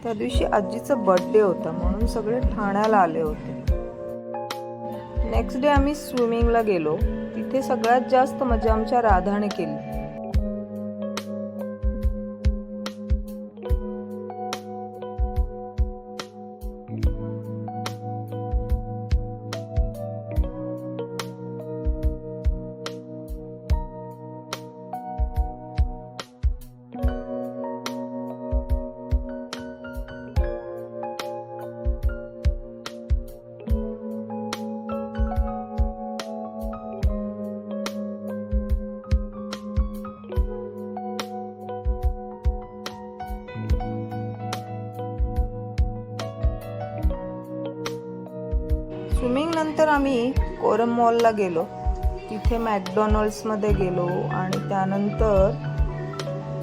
त्या दिवशी आजीचा बर्थडे होता म्हणून सगळे ठाण्याला आले होते. नेक्स्ट डे आम्ही स्विमिंगला गेलो. तिथे सगळ्यात जास्त मजा आमच्या राधाने केली. स्विमिंग नंतर आम्ही कोरम मॉलला गेलो. तिथे मॅकडॉनल्ड्समध्ये गेलो आणि त्यानंतर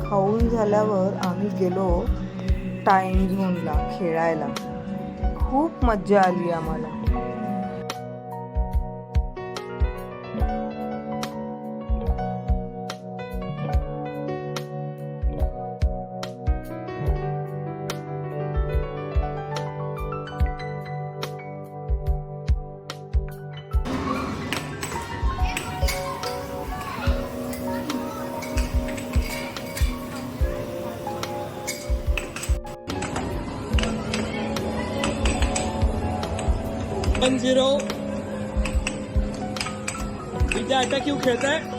खाऊन झाल्यावर आम्ही गेलो टाइम झोनला खेळायला. खूप मज्जा आली आम्हाला. जीरो विद्या अटॅक क्यों खेलता है?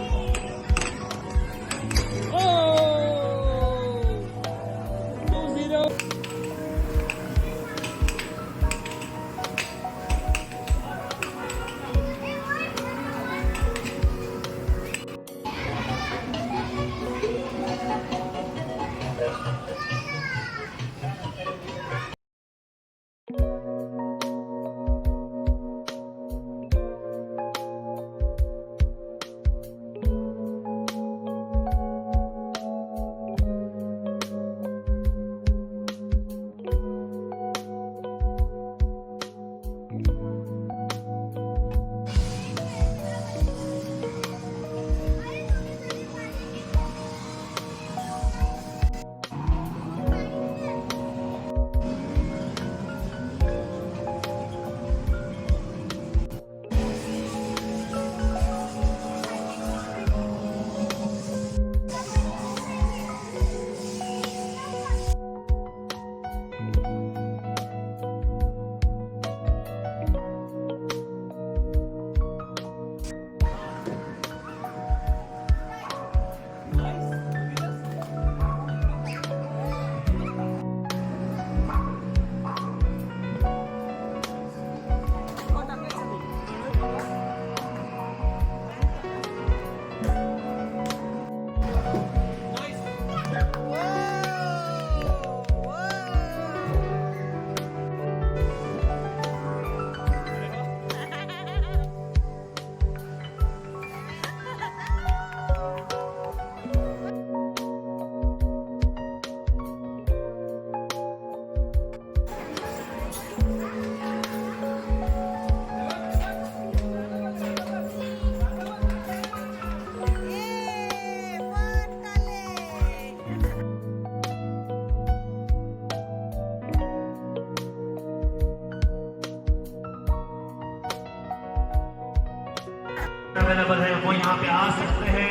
अवेलेबल है, वो यहाँ पे आ सकते हैं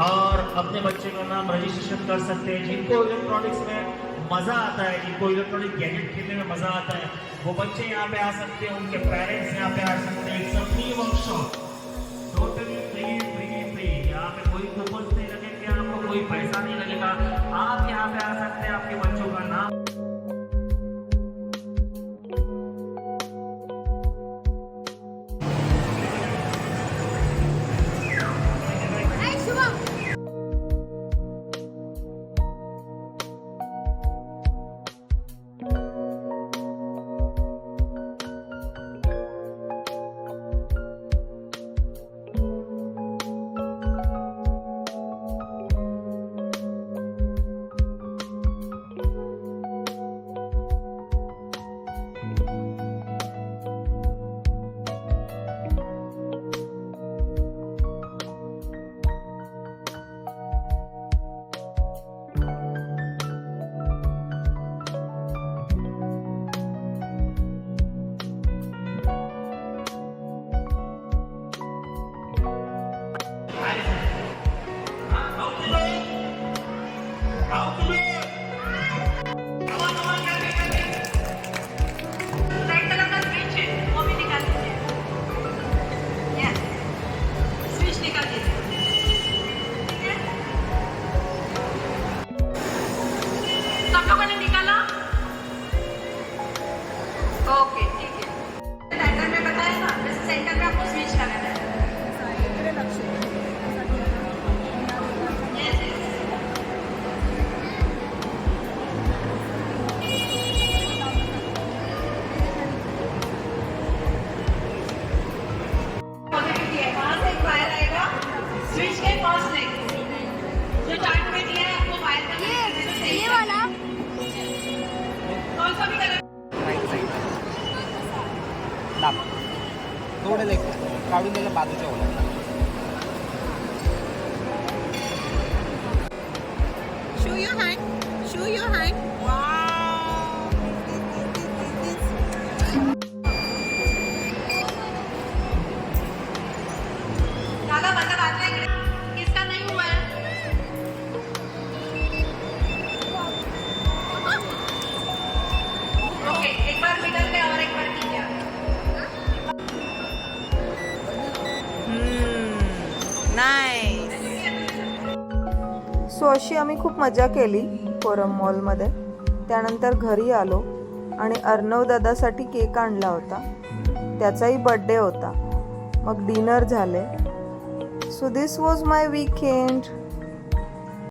और अपने बच्चे का नाम रजिस्ट्रेशन कर सकते हैं। जिनको इलेक्ट्रॉनिक्स में मजा आता है, जिनको इलेक्ट्रॉनिक गैजेट खेलने में मजा आता है, वो बच्चे यहाँ पे आ सकते हैं, उनके पेरेंट्स यहाँ पे आ सकते हैं। It's a free workshop, totally free free free. यहाँ पे कोई कूपन नहीं लगेंगे, आपको कोई पैसा नहीं लगेगा। आप यहाँ पे आ सकते हैं, आपके बच्चों का नाम निकाला? ओके ठीक है। सेंटर में बताया ना, जैसे सेंटर में आपको स्विच लगाना है। Yes, yes. Positivity है, वहाँ से एक वायर आएगा, स्विच के पास नहीं। जो चार्ट में दिया है आपको वायर का ये वाला कौन सा भी कलर? राईट साईड दाब थोडं लेग काढून त्याच्या बाजूच्या ओळखला Show your hand. Show your hand. Wow. दादा मतलब आता है इकडे किसका नहीं हुआ है? ओके एक बार मिडल में और एक बार नीचे Nice. सो अशी आम्ही खूप मजा केली फोरम मॉलमध्ये. त्यानंतर घरी आलो आणि अर्णव दादासाठी केक आणला होता, त्याचाही बड्डे होता. मग डिनर झाले. So this was my weekend.